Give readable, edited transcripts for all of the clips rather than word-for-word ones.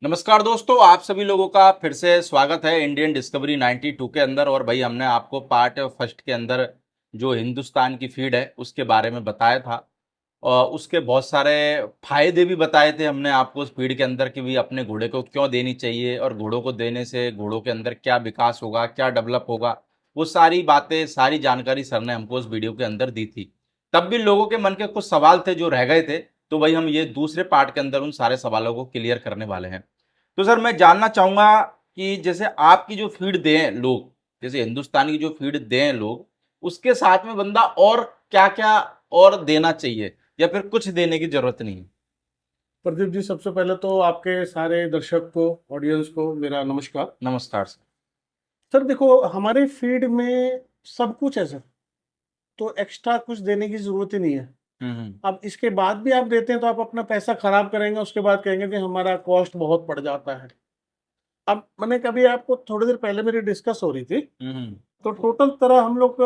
नमस्कार दोस्तों, आप सभी लोगों का फिर से स्वागत है इंडियन डिस्कवरी 92 के अंदर। और भाई हमने आपको पार्ट फर्स्ट के अंदर जो हिंदुस्तान की फीड है उसके बारे में बताया था और उसके बहुत सारे फायदे भी बताए थे हमने आपको उस फीड के अंदर कि भी अपने घोड़े को क्यों देनी चाहिए और घोड़ों को देने से घोड़ों के अंदर क्या विकास होगा, क्या डेवलप होगा। वो सारी बातें, सारी जानकारी सर ने हमको उस वीडियो के अंदर दी थी। तब भी लोगों के मन के कुछ सवाल थे जो रह गए थे, तो भाई हम ये दूसरे पार्ट के अंदर उन सारे सवालों को क्लियर करने वाले हैं। तो सर मैं जानना चाहूंगा कि जैसे आपकी जो फीड दें लोग, जैसे हिंदुस्तान की जो फीड दें लोग, उसके साथ में बंदा और क्या क्या और देना चाहिए या फिर कुछ देने की जरूरत नहीं है। प्रदीप जी, सबसे पहले तो आपके सारे दर्शक को, ऑडियंस को मेरा नमस्कार। नमस्कार सर। सर देखो, हमारे फीड में सब कुछ है सर, तो एक्स्ट्रा कुछ देने की जरूरत ही नहीं है। हम्म। अब इसके बाद भी आप देते हैं तो आप अपना पैसा खराब करेंगे, उसके बाद कहेंगे कि हमारा कॉस्ट बहुत पड़ जाता है। अब मैंने कभी आपको थोड़ी देर पहले मेरी डिस्कस हो रही थी, हम्म। तो टोटल तरह हम लोग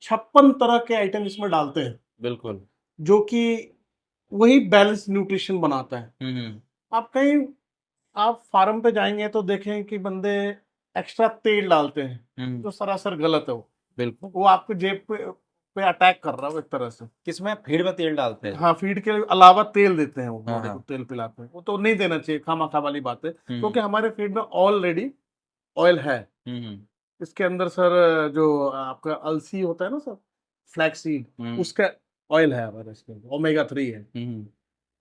56 तरह के आइटम इसमें डालते हैं, बिल्कुल। जो कि वही बैलेंस न्यूट्रिशन बनाता है। हम्म। आप कहीं आप फार्म पे जाएंगे तो देखें कि बंदे एक्स्ट्रा तेल डालते हैं, हम्म। जो सरासर गलत है। वो बिल्कुल। वो आपके जेब पे अटैक कर रहा है वो एक तरह से। किसमें फीड में तेल डालते हैं? हाँ, फीड के अलावा तेल देते हैं, वो हाँ घोड़े को हाँ। तेल पिलाते हैं, वो तो नहीं देना चाहिए, खामा खा वाली बात है, हम्म। क्योंकि हमारे फीड में ऑलरेडी ऑयल है। हम्म। इसके अंदर सर, जो आपका अलसी होता है ना सर, फ्लैक्सीड, हम्म। उसका ऑयल है हमारे, इसके अंदर ओमेगा 3 है। हम्म।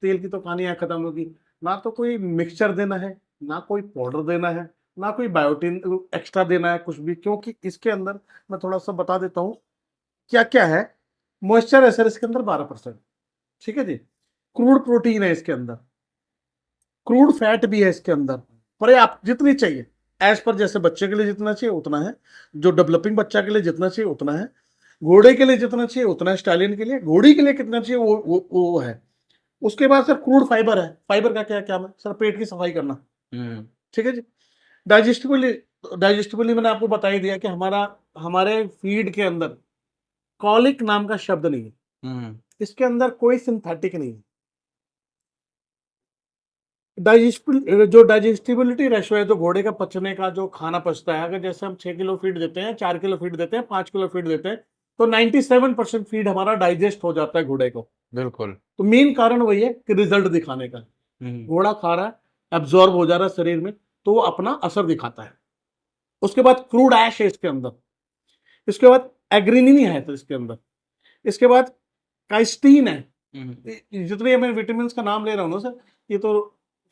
तेल की तो कहानी यहाँ खत्म होगी। ना तो कोई मिक्सचर देना है, ना कोई पाउडर देना है, ना कोई बायोटिन एक्स्ट्रा देना है, कुछ भी, क्योंकि इसके अंदर मैं थोड़ा सा बता देता हूँ क्या क्या है। मॉइस्चर है सर इसके अंदर 12%, ठीक है जी। क्रूड प्रोटीन है इसके अंदर, क्रूड फैट भी है इसके अंदर, पर्याप्त जितनी चाहिए, एज पर जैसे बच्चे के लिए जितना चाहिए उतना है, जो डेवलपिंग बच्चा के लिए जितना चाहिए उतना है, घोड़े के लिए जितना चाहिए उतना है, स्टालियन के लिए, घोड़ी के लिए कितना चाहिए वो है। उसके बाद सर क्रूड फाइबर है। फाइबर का क्या काम है सर? पेट की सफाई करना, हम्म। ठीक है जी। डाइजेस्टिबली, डाइजेस्टिबली मैंने आपको बता ही दिया कि हमारे फीड के अंदर कॉलिक नाम का शब्द नहीं है। हम्म। इसके अंदर कोई सिंथेटिक नहीं है। डाइजेस्टिबिलिटी रेशो है, जो घोड़े का पचने का, जो खाना पचता है, अगर जैसे हम 6 किलो फीड देते हैं, 4 किलो फीड देते हैं, 5 किलो फीड देते हैं, तो 97% फीड हमारा डाइजेस्ट हो जाता है घोड़े को। बिल्कुल। तो मेन कारण वही है कि रिजल्ट दिखाने का। हम्म। घोड़ा खा रहा है, एब्जॉर्ब हो जा रहा है शरीर में, तो वो अपना असर दिखाता है। उसके बाद क्रूड ऐश है इसके अंदर। इसके बाद एग्रीनिन है तो इसके अंदर। इसके बाद काइस्टीन है। हम्म। जितने मैं विटामिन का नाम ले रहा हूँ ना सर, ये तो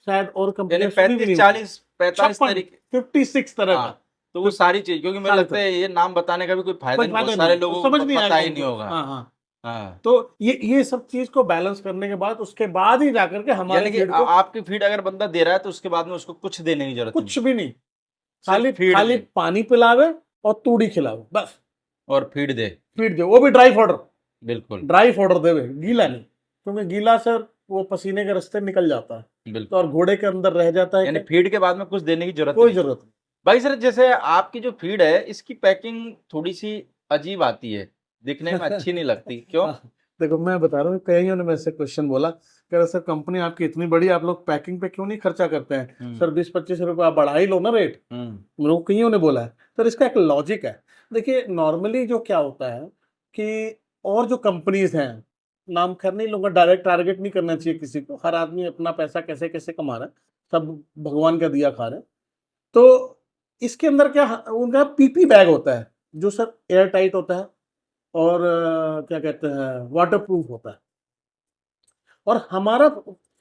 शायद और यानी कंपनियां सुनी भी 35 नहीं होगी। 40 45 छप्पन, तरीके। 56 तरह हाँ, का। तो वो सारी चीज, क्योंकि मुझे सारे लगता तरह है ये नाम बताने का भी कोई फायदा कोई नहीं, बहुत फायदा नहीं सारे है, तो लोगों को समझ नहीं पता आएगा ही नहीं उनको। होगा। हाँ हाँ। हाँ। तो ये सब चीज को बैलेंस करने के बाद, उसके बाद ही जाकर के हमारे यानी कि फीड को आपकी फीड अगर बंदा दे रहा है तो उसके बाद में उसको कुछ देने की जरूरत नहीं, कुछ भी नहीं, सिर्फ खाली फीड खाली दे पानी पिलावे और तूड़ी खिलावे, बस। और फीड दे। फीड दे, वो भी ड्राई फॉडर। बिल्कुल। ड्राई फॉडर देवे, गीला नहीं, क्योंकि गीला सर वो पसीने के रास्ते निकल जाता है, तो बिल्कुल। और घोड़े के अंदर रह जाता है यानी क्या? फीड के बाद में कुछ देने की जरूरत कोई नहीं। जरूरत नहीं। भाई सर, जैसे आपकी जो फीड है इसकी पैकिंग थोड़ी सी अजीब आती है, दिखने में अच्छी नहीं लगती, क्यों? हाँ, देखो मैं बता रहा हूँ, कईयों ने मेरे से क्वेश्चन बोला, कह रहे सर कंपनी आपकी इतनी बड़ी, आप लोग पैकिंग पे क्यों नहीं खर्चा करते हैं? हम्म। सर 20-25 रुपए आप बढ़ा ही लो ना रेट। हम्म। मेरे को कईयों ने बोला है। सर इसका एक लॉजिक है। देखिए, नॉर्मली जो क्या होता है कि और जो कंपनीज हैं, नाम खैर नहीं लूंगा, डायरेक्ट टारगेट नहीं करना चाहिए किसी को, हर आदमी अपना पैसा कैसे कैसे कमा रहा है, सब भगवान का दिया खा रहे हैं। तो इसके अंदर क्या, उनका पीपी बैग होता है, जो सर एयर टाइट होता है, और क्या कहते हैं, वाटर प्रूफ होता है। और हमारा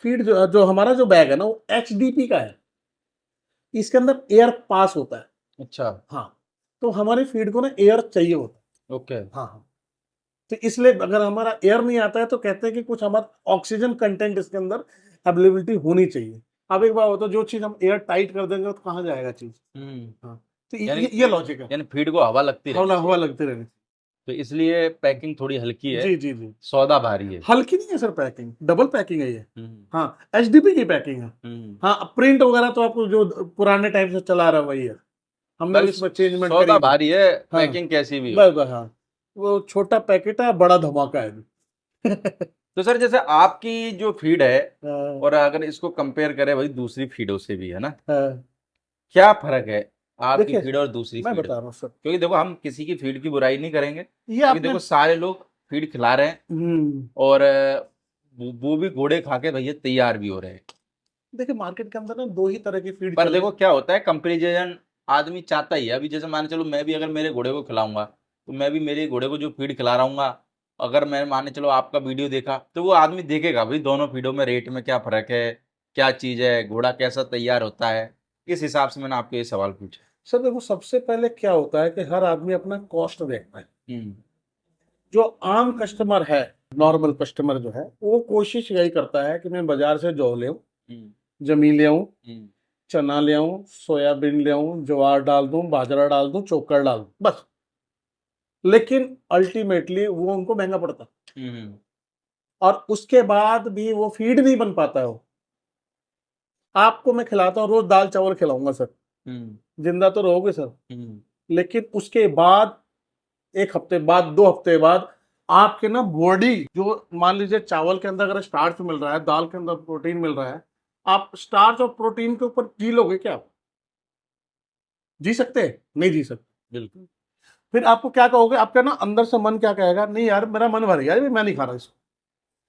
फीड जो हमारा जो बैग है ना, वो HDP का है। इसके अंदर एयर पास होता है। अच्छा। हाँ, तो हमारी फीड को ना एयर चाहिए होता ओके। है। हाँ हाँ। तो इसलिए अगर हमारा एयर नहीं आता है तो कहते हैं कि कुछ हमारा ऑक्सीजन कंटेंट इसके अंदर अवेलेबिलिटी होनी चाहिए। अब एक बात होता है, जो चीज हम एयर टाइट कर देंगे तो कहाँ जाएगा चीज? हम्म। हाँ, तो यानी ये लॉजिक है। यानी फीड को हवा लगती रहनी हवा हवा चाहिए, लगती रहनी। तो इसलिए पैकिंग थोड़ी हल्की है, जी जी जी। सौदा भारी है। हल्की नहीं है सर, पैकिंग डबल पैकिंग है ये। हम्म। हाँ, HDP की पैकिंग है। हम्म। हाँ, प्रिंट वगैरह तो आपको जो पुराने टाइम से चला रहा है वही है, हमने बाकी उसमें चेंजमेंट करी सौदा नहीं। भारी है, हाँ, पैकिंग कैसी भी हो। बस बस, हाँ, वो छोटा पैकेट है, बड़ा धमाका है। तो सर जैसे आपकी जो फीड है हाँ, और अगर इसको कंपेयर करें भाई दूसरी फीडों से भी, है ना, हाँ। क्या फर्क है आपकी देखिए फीड और दूसरी मैं फीड? बता रहा हूँ सर, क्योंकि देखो हम किसी की फीड की बुराई नहीं करेंगे, ये क्योंकि आपने देखो सारे लोग फीड खिला रहे हैं हम्म और वो भी घोड़े खा के भैया तैयार भी हो रहे हैं। देखिए मार्केट के अंदर ना दो ही तरह की फीड पर चल देखो रही क्या होता है, कंपेरिजन आदमी चाहता ही है। अभी जैसे मान चलो मैं भी अगर मेरे घोड़े को खिलाऊंगा तो मैं भी मेरे घोड़े को जो फीड खिला रहा हूँ, अगर मैं माने चलो आपका वीडियो देखा तो वो आदमी देखेगा भाई दोनों फीडों में रेट में क्या फर्क है, क्या चीज है, घोड़ा कैसा तैयार होता है। इस हिसाब से मैंने आपको ये सवाल पूछा। सर। देखो सबसे पहले क्या होता है कि हर आदमी अपना कॉस्ट देखता है। हम्म। जो आम कस्टमर है, नॉर्मल कस्टमर जो है, वो कोशिश यही करता है कि मैं बाजार से जौ ले आऊं, हम्म। जमी ले आऊं, हम्म। चना ले आऊं, सोयाबीन ले आऊं, ज्वार डाल दूं, बाजरा डाल दूं, चोकर डाल दूं, बस। लेकिन अल्टीमेटली वो उनको महंगा पड़ता है। हम्म। और उसके बाद भी वो फीड नहीं बन पाता है वो। आपको मैं खिलाता हूँ, रोज दाल चावल खिलाऊंगा सर, हम्म। जिंदा तो रहोगे सर। हम्म। लेकिन उसके बाद एक हफ्ते बाद, 2 हफ्ते बाद, आपके ना बॉडी जो, मान लीजिए चावल के अंदर अगर स्टार्च मिल रहा है, दाल के अंदर प्रोटीन मिल रहा है, आप स्टार्च और प्रोटीन के ऊपर जी लोगे क्या? आप जी सकते हैं? नहीं जी सकते। बिल्कुल। फिर आपको क्या कहोगे, आपका ना अंदर से मन क्या कहेगा, नहीं यार मेरा मन भर गया, ये मैं नहीं खा रहा इसको।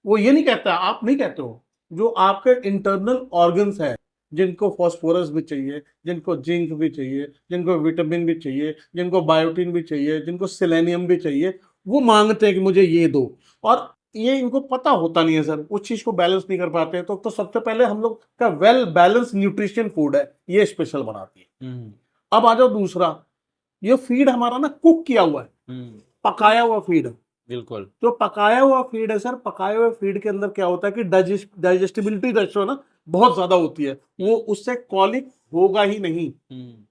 वो ये नहीं कहता, आप नहीं कहते हो। जो आपके इंटरनल ऑर्गन्स है, जिनको फास्फोरस भी चाहिए, जिनको जिंक भी चाहिए, जिनको विटामिन भी चाहिए, जिनको बायोटिन भी चाहिए, जिनको सेलेनियम भी चाहिए, वो मांगते हैं कि मुझे ये दो। और ये इनको पता होता नहीं है सर, उस चीज को बैलेंस नहीं कर पाते हैं। तो सबसे पहले हम लोग का वेल बैलेंस न्यूट्रिशन फूड है, ये स्पेशल बनाती है। हम्म। अब आ जाओ दूसरा, ये फीड हमारा ना कुक किया हुआ है, हम्म। पकाया हुआ फीड है। बिल्कुल। जो पकाया हुआ फीड है सर, पकाए हुए फीड के अंदर क्या होता है कि डाइजेस्टिबिलिटी रेशो ना बहुत ज्यादा होती है, वो उससे कॉलिक होगा ही नहीं। हम्म।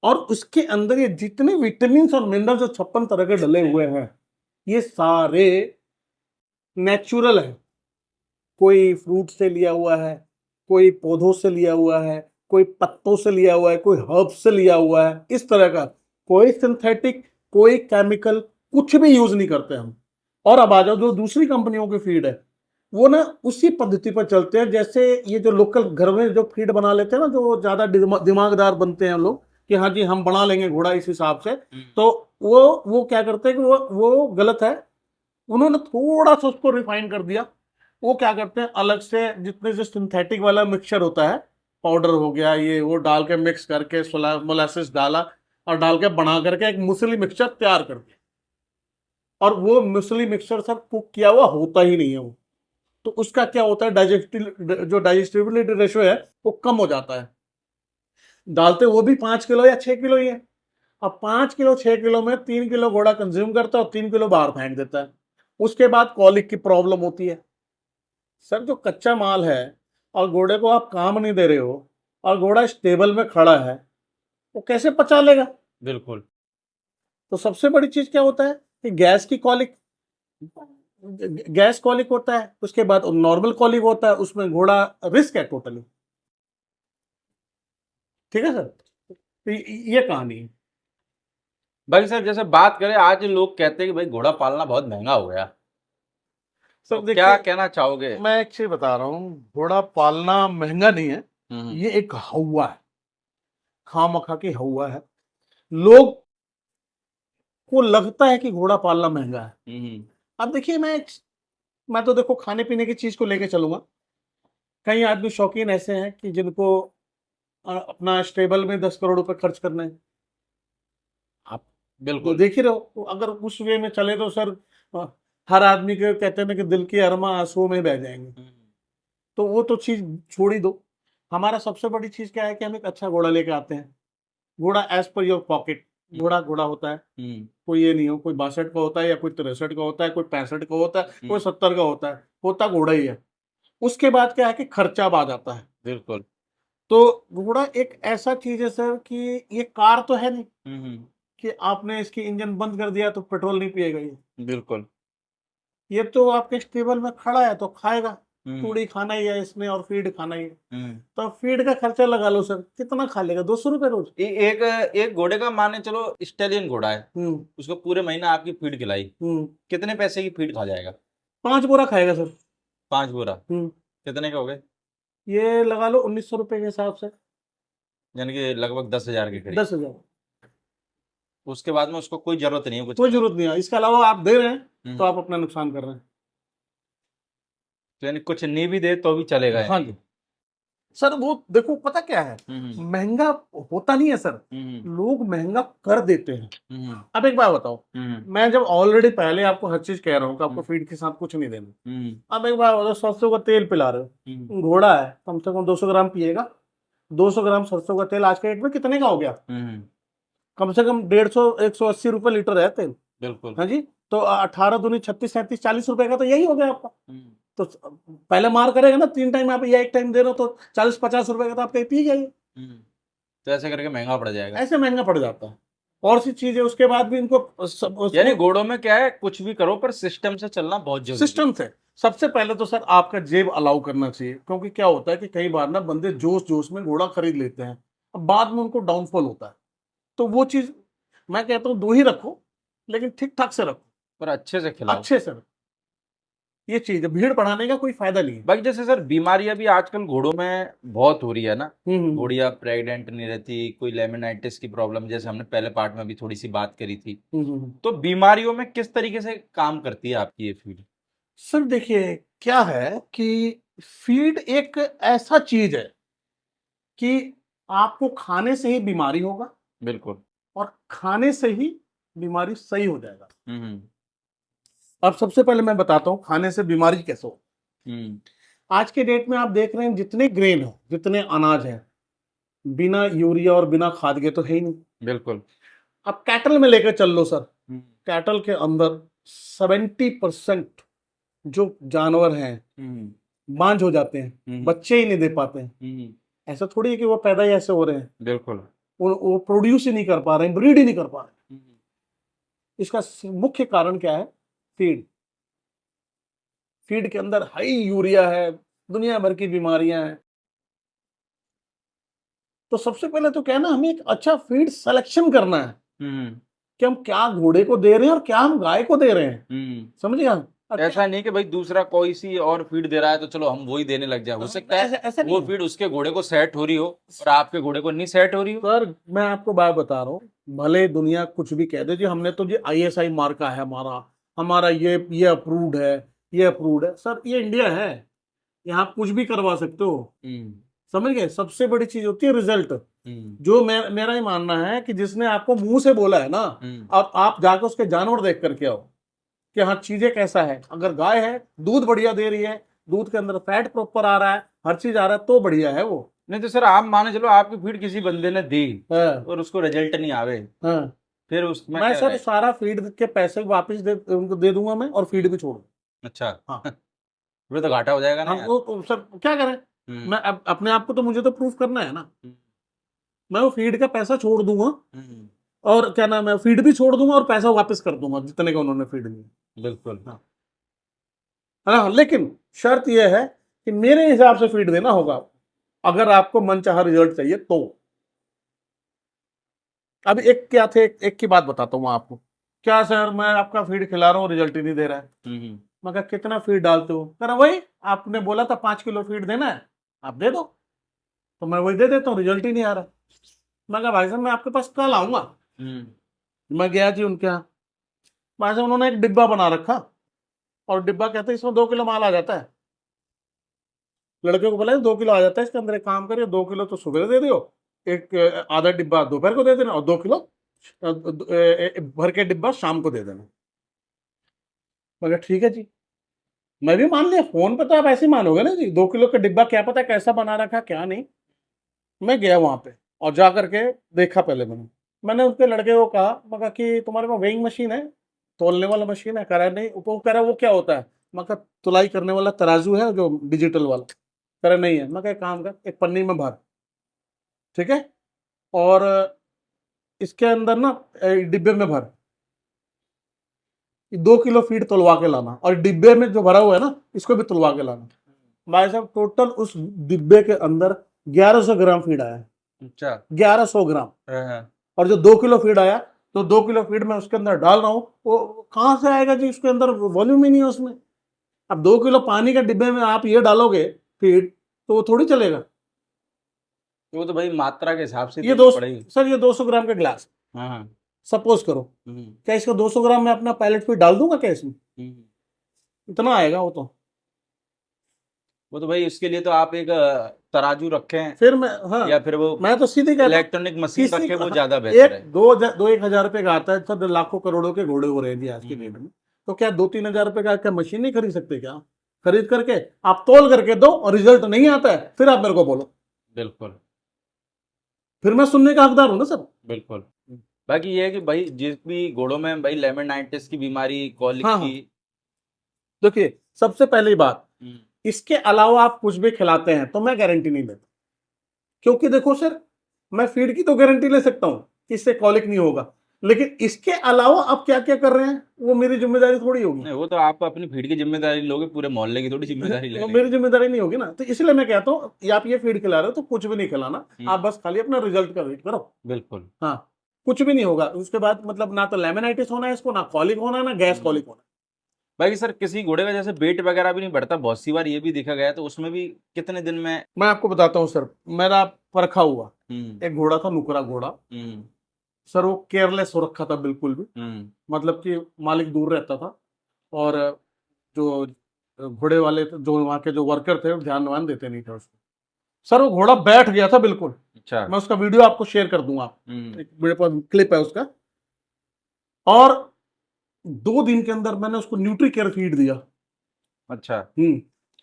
और उसके अंदर ये जितने विटामिन और मिनरल जो 56 तरह के डले हुए हैं, ये सारे नेचुरल है। कोई फ्रूट से लिया हुआ है, कोई पौधों से लिया हुआ है, कोई पत्तों से लिया हुआ है, कोई हर्ब से लिया हुआ है, इस तरह का। कोई सिंथेटिक, कोई केमिकल, कुछ भी यूज नहीं करते हम। और अब आ जाओ जो दूसरी कंपनियों की फीड है, वो ना उसी पद्धति पर चलते हैं, जैसे ये जो लोकल घर में जो फीड बना लेते हैं ना, जो ज्यादा दिमागदार बनते हैं लोग, कि हाँ जी हम बना लेंगे घोड़ा इस हिसाब से। तो वो क्या करते हैं कि वो गलत है। उन्होंने थोड़ा सा उसको रिफाइन कर दिया। वो क्या करते हैं, अलग से जितने जो सिंथेटिक वाला मिक्सचर होता है, पाउडर हो गया ये वो, डाल के मिक्स करके मोलासिस डाला, और डाल के बना करके एक मूसली मिक्सचर तैयार कर दिया। और वो मूसली मिक्सचर सर कुक किया हुआ होता ही नहीं है वो। तो उसका क्या होता है, डाइजेस्टिबिलिटी रेशो है, वो कम हो जाता है। डालते वो भी 5 किलो या 6 किलो ही है। अब 5 किलो 6 किलो में 3 किलो घोड़ा कंज्यूम करता है और 3 किलो बाहर फेंक देता है। उसके बाद कॉलिक की प्रॉब्लम होती है। सर जो कच्चा माल है, और घोड़े को आप काम नहीं दे रहे हो, और घोड़ा स्टेबल में खड़ा है, वो कैसे पचा लेगा? बिल्कुल। तो सबसे बड़ी चीज क्या होता है कि गैस की कॉलिक, गैस कॉलिक होता है। उसके बाद नॉर्मल कॉलिक होता है, उसमें घोड़ा रिस्क है टोटली। ठीक है सर, तो ये कहानी है। भाई सर जैसे बात करें, आज लोग कहते हैं कि भाई घोड़ा पालना बहुत महंगा हो गया, तो सर क्या देखिए, कहना चाहोगे? मैं एक चीज बता रहा हूँ, घोड़ा पालना महंगा नहीं है। हम्म। ये एक हवा है, खामखा की हवा है। लोग को लगता है कि घोड़ा पालना महंगा है। हम्म। अब देखिए, मैं तो देखो खाने पीने की चीज को लेके चलूंगा। कई आदमी शौकीन ऐसे हैं कि जिनको अपना स्टेबल में 10 करोड़ रुपए खर्च करने हैं। आप तो बिल्कुल। देख ही रहे हो, तो अगर उस वे में चले तो सर, अ, हर आदमी के कहते हैं ना कि दिल की अरमा आंसुओं में बह जाएंगे। हम्म। तो वो तो चीज छोड़ ही दो। हमारा सबसे बड़ी चीज क्या है कि हम एक अच्छा घोड़ा लेके आते हैं। घोड़ा एज पर योर पॉकेट, घोड़ा घोड़ा होता है। हम्म। कोई ये नहीं हो, कोई 62 का होता है, या कोई 63 का होता है, कोई 65 का होता है, कोई 70 का होता है, होता घोड़ा ही है। उसके बाद क्या है कि खर्चा आ जाता है। बिल्कुल। तो घोड़ा एक ऐसा चीज है सर कि ये कार तो है नहीं हम्म। कि आपने इसकी इंजन बंद कर दिया तो पेट्रोल नहीं पिएगा ये। बिल्कुल। ये तो आपके स्टेबल में खड़ा है तो खाएगा। हम्म। तूड़ी खाना ही है इसने, और फीड खाना ही है। हम्म। तो फीड का खर्चा लगा लो सर, कितना खा लेगा? 200 रुपए रोज। एक एक घोड़े का माने चलो स्टेलियन घोड़ा है, हम्म। उसको पूरे महीना आपकी फीड खिलाई, हम्म। कितने पैसे की फीड खा जाएगा? 5 बोरा खाएगा सर। 5 बोरा हम्म, कितने के हो गए? ये लगा लो 1900 रुपए के हिसाब से, यानी कि लगभग 10,000 के करीब। 10,000। उसके बाद में उसको कोई जरूरत नहीं है कुछ कोई करने जरूरत नहीं है, इसके अलावा आप दे रहे हैं की। तो आप अपना नुकसान कर रहे हैं। तो यानी कुछ नहीं भी दे तो भी चलेगा हाँ यानी। जी सर, वो देखो पता क्या है, हम्म महंगा होता नहीं है सर, हम्म लोग महंगा कर देते हैं। हम्म अब एक बात बताओ, हम्म मैं जब ऑलरेडी पहले आपको हर चीज कह रहा हूँ कि आपको हम्म फीड के साथ कुछ नहीं देना। हम्म अब एक बात बताओ, सरसों का तेल पिला रहे हम्म हो, घोड़ा है कम से कम 200 ग्राम पिएगा, 200 ग्राम सरसों का तेल आज के डेट में कितने का हो गया? हम्म, कम से कम 150 180 रुपए लीटर है तेल। बिल्कुल। हाँ जी, तो 18 दूनी 36 37 40 रुपए का तो यही हो गया आपका। हम्म तो पहले मार करेगा ना, 3 टाइम आप या 1 टाइम दे रहे हो तो 40 50 रुपए का तो आप कहीं पी जाइए। हम्म, तो ऐसे करके महंगा पड़ जाएगा। ऐसे महंगा पड़ जाता है। और सी चीज है, उसके बाद भी इनको यानी घोड़ों में क्या है, कुछ भी करो पर सिस्टम से चलना बहुत जरूरी है। सिस्टम से। सबसे पहले तो सर आपका जेब अलाउ करना चाहिए, क्योंकि क्या होता है कि कई बार ना बंदे जोश जोश में घोड़ा खरीद लेते हैं, अब बाद में उनको डाउनफॉल होता है। तो वो चीज मैं कहता हूँ 2 ही रखो, लेकिन ठीक ठाक से रखो, पर अच्छे से खिलाओ। अच्छे से रखो। ये चीज है, भीड़ बढ़ाने का कोई फायदा नहीं है। बाकी जैसे सर बीमारियां भी आजकल घोड़ों में बहुत हो रही है ना। हम्म। घोड़ियां प्रेग्नेंट नहीं रहती, कोई लेमिनाइटिस की प्रॉब्लम, जैसे हमने पहले पार्ट में भी थोड़ी सी बात करी थी। हम्म। तो बीमारियों में किस तरीके से काम करती है आपकी ये फीड? सर देखिए क्या है कि फीड एक ऐसा चीज है कि आपको खाने से ही बीमारी होगा, बिल्कुल। और खाने से ही बीमारी सही हो जाएगा। हम्म अब सबसे पहले मैं बताता हूं खाने से बीमारी कैसे हो। हम्म आज के डेट में आप देख रहे हैं जितने ग्रेन हो, जितने अनाज है, बिना यूरिया और बिना खाद के तो है ही नहीं। बिल्कुल। अब कैटल में लेकर चल लो सर, हम्म कैटल के अंदर 70% जो जानवर हैं हम्म बांझ हो जाते हैं, हम्म बच्चे ही नहीं दे पाते हैं। हम्म, ऐसा थोड़ी है कि वो पैदा ही ऐसे हो रहे हैं, बिल्कुल। वो प्रोड्यूस ही नहीं कर पा रहे हैं, ब्रीड ही नहीं कर पा रहे हैं। हम्म, इसका मुख्य कारण क्या है? फीड। फीड के अंदर हाई यूरिया है, दुनिया भर की बीमारियां हैं। तो सबसे पहले तो क्या है ना, हमें एक अच्छा फीड सिलेक्शन करना है हम्म कि हम क्या घोड़े को दे रहे हैं और क्या हम गाय को दे रहे हैं। समझ गया? ऐसा नहीं कि भाई दूसरा कोई सी और फीड दे रहा है तो चलो हम वही देने लग जाए। हो सकता है ऐसा नहीं वो है। फीड उसके घोड़े को सेट हो रही हो और आपके घोड़े को नहीं सेट हो रही हो। सर मैं आपको बात बता रहा हूँ, भले दुनिया कुछ भी कह दे जी हमने तो ये ISI मार्का है, हमारा हमारा ये अप्रूव्ड है, ये अप्रूव्ड है। सर ये इंडिया है, यहाँ आप कुछ भी करवा सकते हो। हम्म समझ गए? सबसे बड़ी चीज होती है रिजल्ट। हम्म जो मेरा ही मानना है कि जिसने आपको मुंह से बोला है ना, और आप जाकर उसके जानवर देख करके आओ कि हाँ चीजें कैसा है। अगर गाय है, दूध बढ़िया दे रही है, दूध के अंदर फैट प्रॉपर आ रहा है, हर चीज आ रहा है, तो बढ़िया है वो। नहीं तो सर आप माने चलो आपकी फीड किसी बंदे ने दी हाँ और उसको रिजल्ट नहीं आवे, हाँ। फिर उसमें मैं क्या सर करें? सारा फीड के पैसे वापस उनको दे दूंगा मैं, और फीड भी छोड़ दूंगा। अच्छा। हाँ फिर तो घाटा हो जाएगा ना हम यार। वो सर क्या करें? हम्म मैं अपने आप को तो मुझे तो प्रूफ करना है ना। हम्म मैं वो फीड का पैसा छोड़ दूंगा, हम्म, और क्या नाम है, फीड भी छोड़ दूंगा और पैसा वापस कर दूंगा जितने का उन्होंने फीड लिया। बिल्कुल। हाँ हाँ, लेकिन शर्त यह है कि मेरे हिसाब से फीड देना होगा आपको, अगर आपको मनचाहा रिजल्ट चाहिए तो। अब एक क्या थे, एक की बात बताता हूँ आपको। क्या सर मैं आपका फीड खिला रहा हूँ, रिजल्ट ही नहीं दे रहा है। मैं कहा कितना फीड डालते हो? कह रहा वही आपने बोला था 5 किलो फीड देना है, आप दे दो। तो मैं वही दे देता हूँ, रिजल्ट ही नहीं आ रहा। मैं कहा भाई साहब मैं आपके पास कल आऊंगा। हम्म मैं गया जी उनके यहाँ, भाई साहब उन्होंने एक डिब्बा बना रखा, और डिब्बा कहते हैं इसमें 2 किलो माल आ जाता है। लड़के को बोला 2 किलो आ जाता है इसके अंदर, एक काम करिए 2 किलो तो सुबह दे दियो, एक आधा डिब्बा दोपहर को दे देना, और 2 किलो भर के डिब्बा शाम को दे देना। मगर ठीक है जी, मैं भी मान लिया, फोन पे तो आप ऐसे ही मानोगे ना जी, 2 किलो का डिब्बा क्या पता कैसा बना रखा क्या नहीं। मैं गया वहां पे और जा करके देखा, पहले मैंने उसके लड़के को कहा, मैं कहा कि तुम्हारे पास वेइंग मशीन है, तोलने वाला मशीन है? कह रहा है नहीं। वो कह रहा है वो क्या होता है? मैं कहा तुलाई करने वाला तराजू है जो डिजिटल वाला। कह रहा नहीं है। मैं कहा एक काम कर, एक पन्नी में भर, ठीक है, और इसके अंदर ना डिब्बे में भर, 2 किलो फीड तुलवा के लाना, और डिब्बे में जो भरा हुआ है ना इसको भी तुलवा के लाना। भाई साहब टोटल उस डिब्बे के अंदर 1100 ग्राम फीड आया है। अच्छा। 1100 ग्राम। हाँ, और जो 2 किलो फीड आया, तो 2 किलो फीड मैं उसके अंदर डाल रहा हूँ, वो कहाँ से आएगा जी? उसके अंदर वॉल्यूम ही नहीं है उसमें। अब 2 किलो पानी के डिब्बे में आप ये डालोगे फीड तो वो थोड़ी चलेगा। वो तो भाई मात्रा के हिसाब से ये देनी 200 पड़ेगी। सर ये 200 ग्राम का गिलास हाँ हाँ। सपोज करो, क्या इसको 200 ग्राम में अपना पायलट फीड डाल दूंगा क्या इसमें? इतना आएगा वो तो भाई इसके लिए तो आप एक तराजू रखें फिर मैं, हाँ या फिर वो मैं तो सीधे कहता हूं, इलेक्ट्रॉनिक मशीन किसी रखे, वो हाँ, ज्यादा बेहतर है। दो एक हजार रुपए का आता है सर, लाखों करोड़ों के घोड़े हो रहे हैं जी आज की डेट में। तो क्या 2-3 हजार रुपए का क्या मशीन नहीं खरीद सकते क्या? खरीद करके आप तौल करके दो और रिजल्ट नहीं आता है फिर आप मेरे को बोलो, बिल्कुल फिर मैं सुनने का हकदार हूं ना सर। बिल्कुल। बाकी ये है कि भाई जिस भी घोड़ों में भाई लेमनाइटिस की बीमारी, कॉलिक हाँ की, देखिए सबसे पहली बात, हम्म, इसके अलावा आप कुछ भी खिलाते हैं तो मैं गारंटी नहीं लेता, क्योंकि देखो सर मैं फीड की तो गारंटी ले सकता हूं कि इससे कॉलिक नहीं होगा, लेकिन इसके अलावा आप क्या क्या कर रहे हैं वो मेरी जिम्मेदारी थोड़ी होगी। नहीं वो तो आप अपनी फीड की जिम्मेदारी लोगे, पूरे मोहल्ले की थोड़ी जिम्मेदारी ले वो रहे मेरी जिम्मेदारी नहीं होगी ना, तो इसलिए मैं कहता हूँ ये आप ये फीड खिला रहे हो तो कुछ भी नहीं खिलाना, आप बस खाली अपना रिजल्ट का वेट करो। बिल्कुल। हाँ कुछ भी नहीं होगा उसके बाद, मतलब ना तो लेमनाइटिस होना है इसको, ना कॉलिक होना है, ना गैस कॉलिक होना है। बाकी सर किसी घोड़े का जैसे वेट वगैरह भी नहीं बढ़ता, बहुत सी बार ये भी देखा गया है, तो उसमें भी कितने दिन में? मैं आपको बताता हूँ सर, मेरा परखा हुआ हम्म एक घोड़ा था, नुकरा घोड़ा हम्म सर, वो केयरलेस हो रखा था बिल्कुल भी, मतलब कि मालिक दूर रहता था और जो घोड़े वाले जो वहाँ के जो वर्कर थे वो ध्यान वान देते नहीं थे उसको। सर वो घोड़ा बैठ गया था बिल्कुल, अच्छा। मैं उसका वीडियो आपको शेयर कर दूंगा, हम्म एक मेरे पास क्लिप है उसका। और 2 दिन के अंदर मैंने उसको न्यूट्री केयर फीड दिया। अच्छा।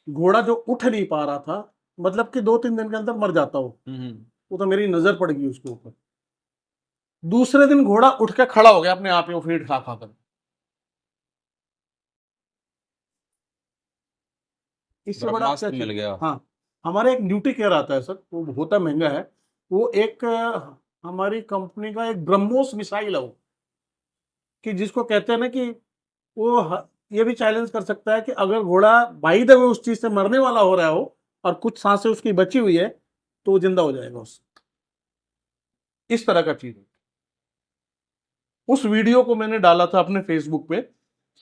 घोड़ा जो उठ नहीं पा रहा था, मतलब कि 2-3 दिन के अंदर मर जाता वो तो मेरी नजर पड़ गई उसके ऊपर। दूसरे दिन घोड़ा उठ के खड़ा हो गया अपने आप ही, वो फीड खा खा कर। इससे बड़ा क्या ब्रह्मास्त्र मिल चाहिए? गया। हाँ हमारे एक न्यूट्री केयर आता है सर, वो होता महंगा है, वो एक हमारी कंपनी का एक ब्रह्मोस मिसाइल है वो, कि जिसको कहते हैं ना कि वो ये भी चैलेंज कर सकता है कि अगर घोड़ा बाई द वे उस चीज से मरने वाला हो रहा हो और कुछ सांसें उसकी बची हुई है तो वो जिंदा हो जाएगा उससे, इस तरह का चीज है। उस वीडियो को मैंने डाला था अपने फेसबुक पे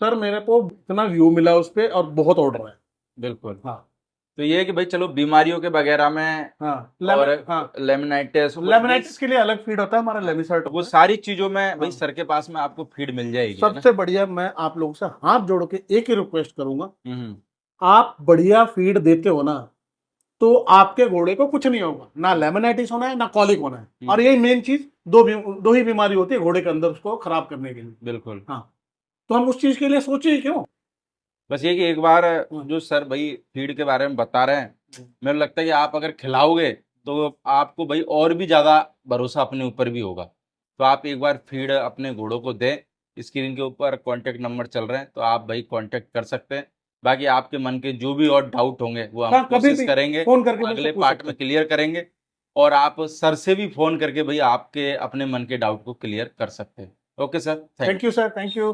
सर, मेरे को इतना व्यू मिला उस पे और बहुत ऑर्डर है। बिल्कुल। हाँ तो ये है कि भाई चलो बीमारियों के वगैरह में हाँ और हाँ लेमनाइटिस, लेमनाइटिस के लिए अलग फीड होता है हमारा, लेमिसर्ट वो होता है। सारी चीजों में भाई हाँ। सर के पास में आपको फीड मिल जाएगी, है ना? सबसे बढ़िया मैं आप लोगों से हाथ जोड़ के एक ही रिक्वेस्ट करूंगा, हम्म आप बढ़िया फीड देते हो ना तो आपके घोड़े को कुछ नहीं होगा, ना लेमनाइटिस होना है ना कॉलिक होना है, और यही मेन चीज, दो ही बीमारी होती है घोड़े के अंदर उसको खराब करने के लिए। बिल्कुल। हाँ तो हम उस चीज के लिए सोचे ही क्यों। बस ये कि एक बार हाँ। जो सर भाई फीड के बारे में बता रहे हैं, मेरे लगता है कि आप अगर खिलाओगे तो आपको भाई और भी ज्यादा भरोसा अपने ऊपर भी होगा। तो आप एक बार फीड अपने घोड़ों को दें, स्क्रीन के ऊपर कांटेक्ट नंबर चल रहे हैं, तो आप भाई कांटेक्ट कर सकते हैं। बाकी आपके मन के जो भी और डाउट होंगे वो हम हाँ कभी कोशिश भी करेंगे फोन करके मुझसे अगले पूछ पार्ट सकते में हैं। क्लियर करेंगे। और आप सर से भी फोन करके भाई आपके अपने मन के डाउट को क्लियर कर सकते हैं। Okay sir, thank thank you sir, thank you.